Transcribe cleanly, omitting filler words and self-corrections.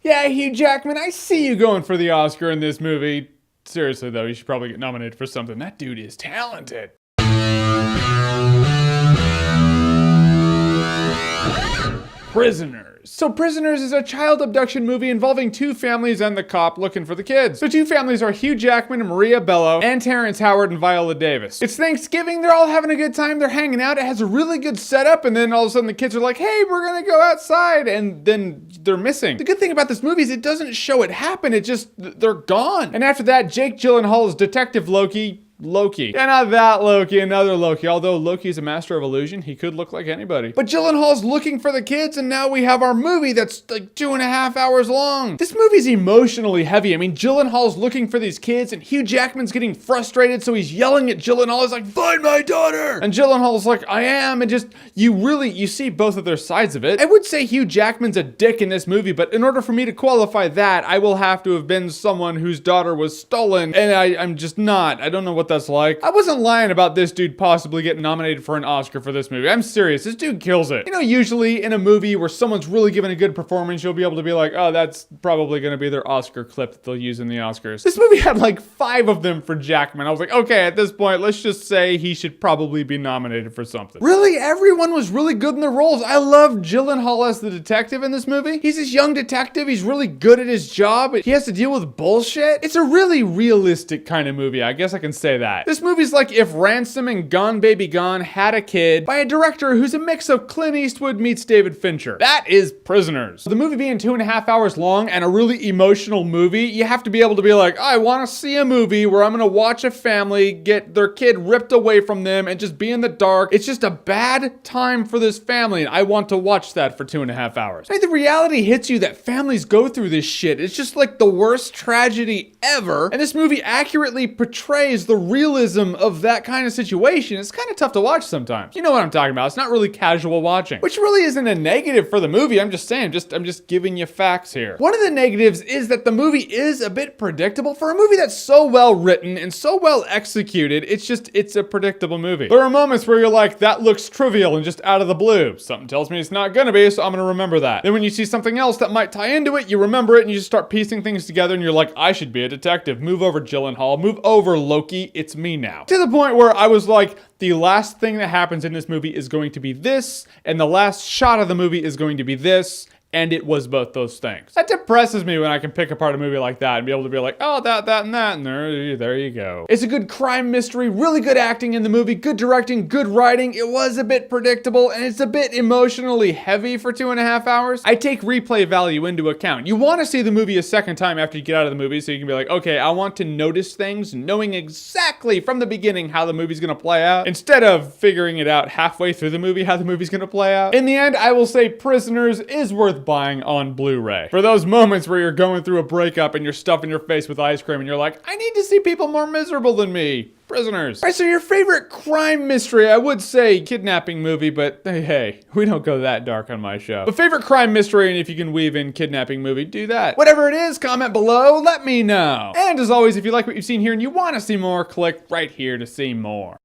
Yeah, Hugh Jackman, I see you going for the Oscar in this movie. Seriously though, you should probably get nominated for something. That dude is talented. Prisoners. So Prisoners is a child abduction movie involving two families and the cop looking for the kids. The two families are Hugh Jackman and Maria Bello, and Terrence Howard and Viola Davis. It's Thanksgiving, they're all having a good time, they're hanging out, it has a really good setup, and then all of a sudden the kids are like, hey, we're gonna go outside, and then they're missing. The good thing about this movie is it doesn't show it happen, it just, they're gone. And after that, Jake Gyllenhaal's Detective Loki. Yeah, not that Loki, another Loki. Although Loki's a master of illusion, he could look like anybody. But Gyllenhaal's looking for the kids, and now we have our movie that's like 2.5 hours long. This movie's emotionally heavy. I mean, Gyllenhaal's looking for these kids, and Hugh Jackman's getting frustrated, so he's yelling at Gyllenhaal. He's like, find my daughter! And Gyllenhaal's like, I am, and just, you see both of their sides of it. I would say Hugh Jackman's a dick in this movie, but in order for me to qualify that, I will have to have been someone whose daughter was stolen, and I'm just not. I don't know what that's like. I wasn't lying about this dude possibly getting nominated for an Oscar for this movie. I'm serious. This dude kills it. You know, usually in a movie where someone's really giving a good performance, you'll be able to be like, oh, that's probably going to be their Oscar clip that they'll use in the Oscars. This movie had like 5 of them for Jackman. I was like, okay, at this point, let's just say he should probably be nominated for something. Really? Everyone was really good in their roles. I love Gyllenhaal as the detective in this movie. He's this young detective. He's really good at his job. He has to deal with bullshit. It's a really realistic kind of movie. I guess I can say that. This movie's like if Ransom and Gone Baby Gone had a kid by a director who's a mix of Clint Eastwood meets David Fincher. That is Prisoners. The movie being 2.5 hours long and a really emotional movie, you have to be able to be like, I want to see a movie where I'm going to watch a family get their kid ripped away from them and just be in the dark. It's just a bad time for this family, and I want to watch that for 2.5 hours. I mean, the reality hits you that families go through this shit. It's just like the worst tragedy ever, and this movie accurately portrays the realism of that kind of situation. It's kind of tough to watch sometimes. You know what I'm talking about. It's not really casual watching, which really isn't a negative for the movie. I'm just saying, I'm just giving you facts here. One of the negatives is that the movie is a bit predictable. For a movie that's so well written and so well executed, it's a predictable movie. There are moments where you're like, that looks trivial and just out of the blue. Something tells me it's not gonna be, so I'm gonna remember that. Then when you see something else that might tie into it, you remember it and you just start piecing things together and you're like, I should be a detective. Move over, Gyllenhaal. Move over, Loki. It's me now. To the point where I was like, the last thing that happens in this movie is going to be this, and the last shot of the movie is going to be this, and it was both those things. That depresses me when I can pick apart a movie like that and be able to be like, oh, that, and there you go. It's a good crime mystery, really good acting in the movie, good directing, good writing. It was a bit predictable, and it's a bit emotionally heavy for 2.5 hours. I take replay value into account. You want to see the movie a second time after you get out of the movie so you can be like, okay, I want to notice things, knowing exactly from the beginning how the movie's gonna play out, instead of figuring it out halfway through the movie how the movie's gonna play out. In the end, I will say Prisoners is worth buying on Blu-ray. For those moments where you're going through a breakup and you're stuffing your face with ice cream and you're like, I need to see people more miserable than me. Prisoners. All right, so your favorite crime mystery, I would say kidnapping movie, but hey, we don't go that dark on my show. But favorite crime mystery, and if you can weave in kidnapping movie, do that. Whatever it is, comment below, let me know. And as always, if you like what you've seen here and you want to see more, click right here to see more.